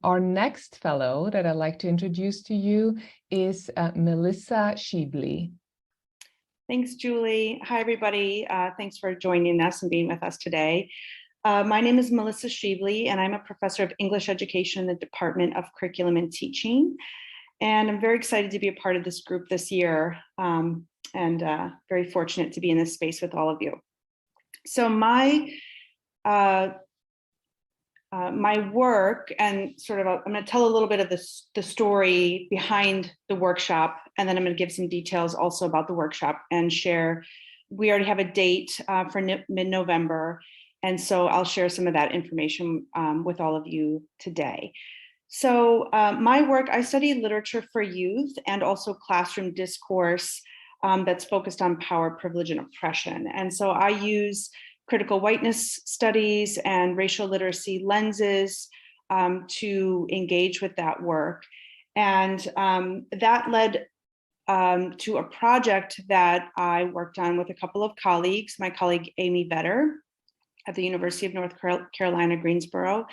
Our next fellow that I'd like to introduce to you is Melissa Schieble. Thanks, Julie. Hi, everybody. Thanks for joining us and being with us today. My name is Melissa Schieble, and I'm a professor of English education in the Department of Curriculum and Teaching. And I'm very excited to be a part of this group this year, and very fortunate to be in this space with all of you. So my work and sort of, I'm going to tell a little bit of the story behind the workshop, and then I'm going to give some details also about the workshop and share. We already have a date for mid-November, and so I'll share some of that information with all of you today. So my work, I study literature for youth and also classroom discourse that's focused on power, privilege, and oppression. And so I use critical whiteness studies and racial literacy lenses to engage with that work. And that led to a project that I worked on with a couple of colleagues, my colleague Amy Vetter at the University of North Carolina, Greensboro,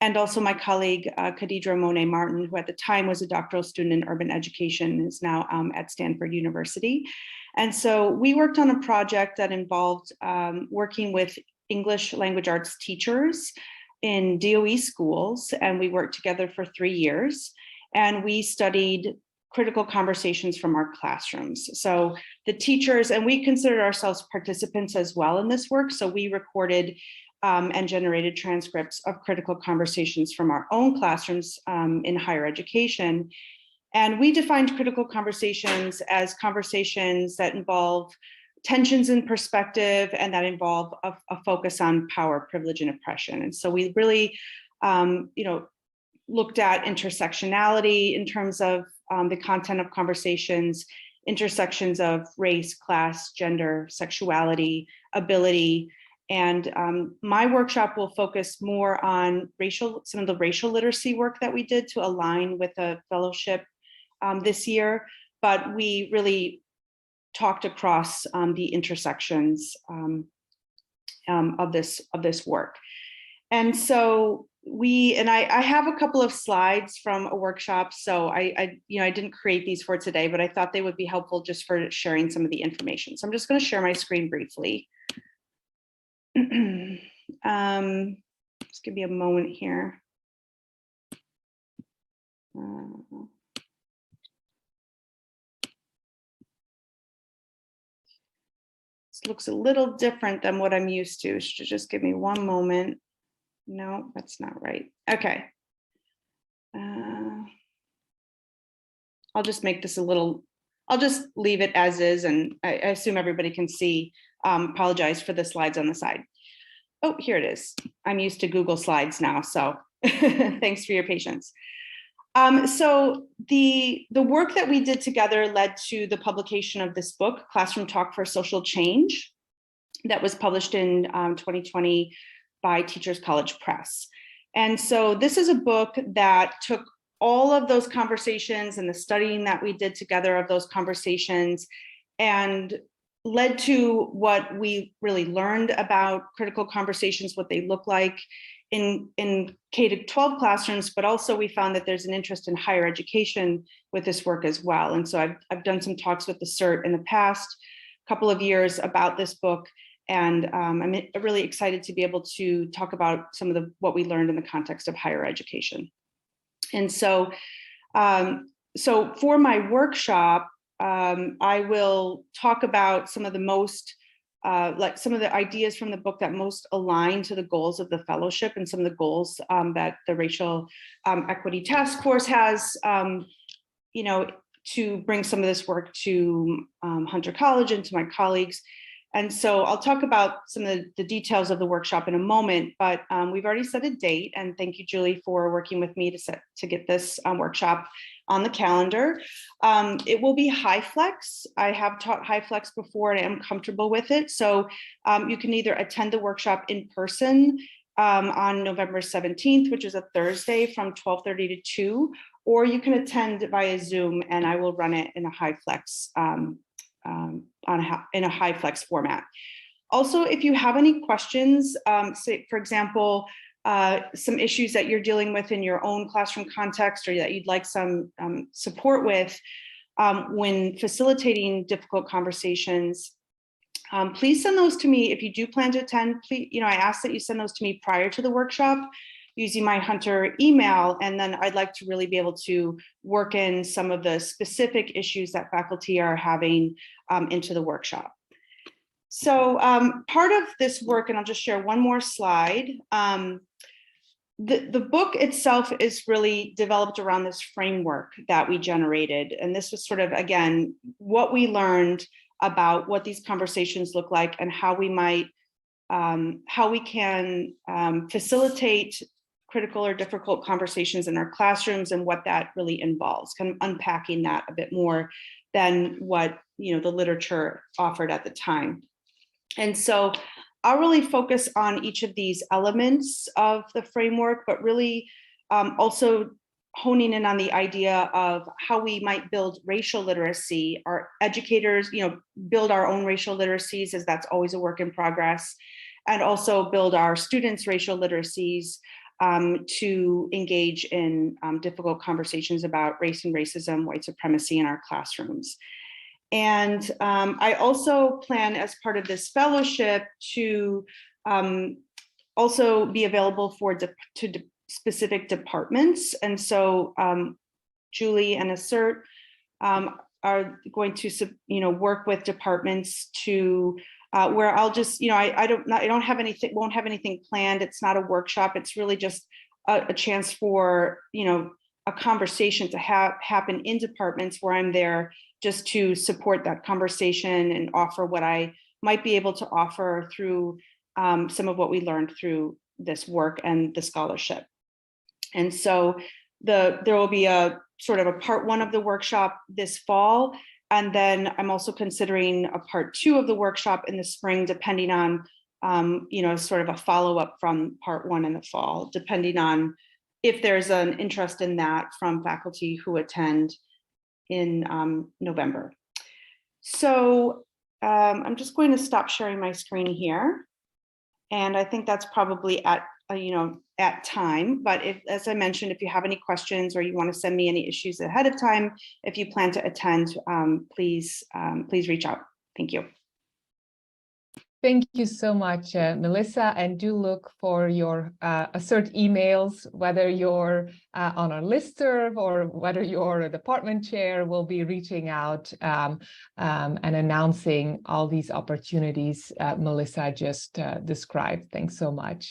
and also my colleague Khadijah Monet Martin, who at the time was a doctoral student in urban education and is now at Stanford University. And so we worked on a project that involved working with English language arts teachers in DOE schools, and we worked together for 3 years, and we studied critical conversations from our classrooms. So the teachers, and we considered ourselves participants as well in this work, so we recorded and generated transcripts of critical conversations from our own classrooms in higher education. And we defined critical conversations as conversations that involve tensions in perspective and that involve a focus on power, privilege, and oppression. And so we really, looked at intersectionality in terms of the content of conversations, intersections of race, class, gender, sexuality, ability. And my workshop will focus more on some of the racial literacy work that we did to align with a fellowship this year, but we really talked across the intersections of this work. And so I have a couple of slides from a workshop, so I didn't create these for today, but I thought they would be helpful just for sharing some of the information. So I'm just going to share my screen briefly. Just give me a moment here. This looks a little different than what I'm used to. So just give me one moment. No, that's not right. Okay. I'll just make this I'll just leave it as is, and I assume everybody can see. Apologize for the slides on the side. Oh, here it is. I'm used to Google Slides now, so thanks for your patience. So the work that we did together led to the publication of this book, Classroom Talk for Social Change, that was published in 2020 by Teachers College Press. And so this is a book that took all of those conversations and the studying that we did together of those conversations and led to what we really learned about critical conversations, what they look like in K-12 classrooms, but also we found that there's an interest in higher education with this work as well. And so I've done some talks with the CERT in the past couple of years about this book, and I'm really excited to be able to talk about some of what we learned in the context of higher education. And so, so for my workshop, I will talk about some of the most, some of the ideas from the book that most align to the goals of the fellowship and some of the goals that the Racial Equity Task Force has, to bring some of this work to Hunter College and to my colleagues. And so I'll talk about some of the details of the workshop in a moment, but we've already set a date, and thank you, Julie, for working with me to get this workshop on the calendar. It will be HyFlex. I have taught HyFlex before and I am comfortable with it. So you can either attend the workshop in person on November 17th, which is a Thursday from 12:30 to 2, or you can attend via Zoom and I will run it in a HyFlex in a HyFlex format. Also, if you have any questions, say, for example, some issues that you're dealing with in your own classroom context, or that you'd like some support with when facilitating difficult conversations, please send those to me. If you do plan to attend, please, I ask that you send those to me prior to the workshop using my Hunter email. And then I'd like to really be able to work in some of the specific issues that faculty are having into the workshop. So part of this work, and I'll just share one more slide. The book itself is really developed around this framework that we generated. And this was sort of, again, what we learned about what these conversations look like and how we might, how we can facilitate critical or difficult conversations in our classrooms, and what that really involves, kind of unpacking that a bit more than what the literature offered at the time. And so I'll really focus on each of these elements of the framework, but really also honing in on the idea of how we might build racial literacy. Our educators, build our own racial literacies, as that's always a work in progress, and also build our students' racial literacies to engage in difficult conversations about race and racism, white supremacy in our classrooms. And I also plan, as part of this fellowship, to also be available for specific departments. And so Julie and Assert are going to work with departments to where I'll just, I don't have anything, won't have anything planned. It's not a workshop. It's really just a chance for, a conversation to happen in departments where I'm there just to support that conversation and offer what I might be able to offer through some of what we learned through this work and the scholarship. And so there will be a sort of a part one of the workshop this fall. And then I'm also considering a part two of the workshop in the spring, depending on, sort of a follow-up from part one in the fall, depending on if there's an interest in that from faculty who attend in November. So I'm just going to stop sharing my screen here. And I think that's probably at time. But as I mentioned, if you have any questions or you want to send me any issues ahead of time, if you plan to attend, please reach out. Thank you. Thank you so much, Melissa, and do look for your Assert emails, whether you're on our listserv or whether you're a department chair. We'll be reaching out and announcing all these opportunities Melissa just described. Thanks so much.